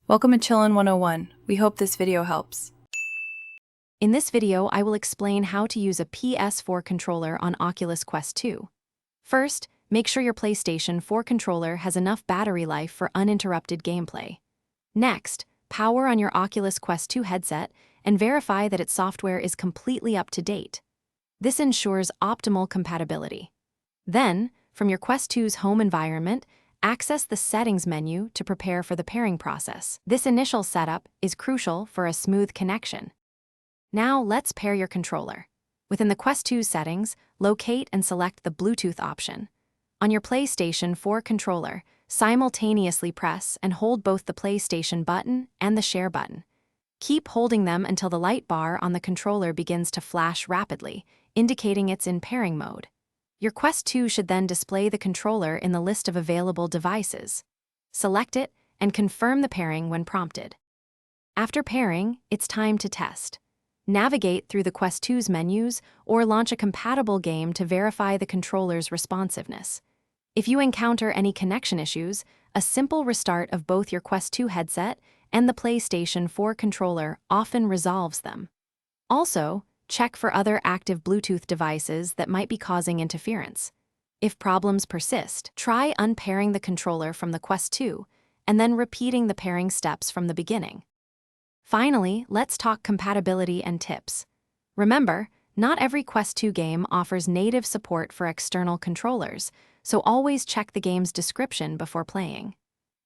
Welcome to Chillin' 101. We hope this video helps. In this video, I will explain how to use a PS4 controller on Oculus Quest 2. First, make sure your PlayStation 4 controller has enough battery life for uninterrupted gameplay. Next, power on your Oculus Quest 2 headset and verify that its software is completely up to date. This ensures optimal compatibility. Then, from your Quest 2's home environment, access the Settings menu to prepare for the pairing process. This initial setup is crucial for a smooth connection. Now let's pair your controller. Within the Quest 2 settings, locate and select the Bluetooth option. On your PlayStation 4 controller, simultaneously press and hold both the PlayStation button and the Share button. Keep holding them until the light bar on the controller begins to flash rapidly, indicating it's in pairing mode. Your Quest 2 should then display the controller in the list of available devices. Select it and confirm the pairing when prompted. After pairing, it's time to test. Navigate through the Quest 2's menus or launch a compatible game to verify the controller's responsiveness. If you encounter any connection issues, a simple restart of both your Quest 2 headset and the PlayStation 4 controller often resolves them. Also, check for other active Bluetooth devices that might be causing interference. If problems persist, try unpairing the controller from the Quest 2 and then repeating the pairing steps from the beginning. Finally, let's talk compatibility and tips. Remember, not every Quest 2 game offers native support for external controllers, so always check the game's description before playing.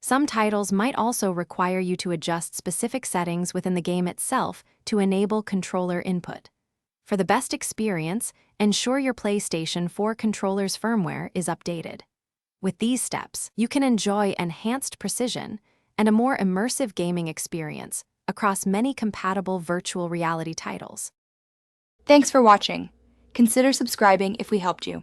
Some titles might also require you to adjust specific settings within the game itself to enable controller input. For the best experience, ensure your PlayStation 4 controller's firmware is updated. With these steps, you can enjoy enhanced precision and a more immersive gaming experience across many compatible virtual reality titles. Thanks for watching. Consider subscribing if we helped you.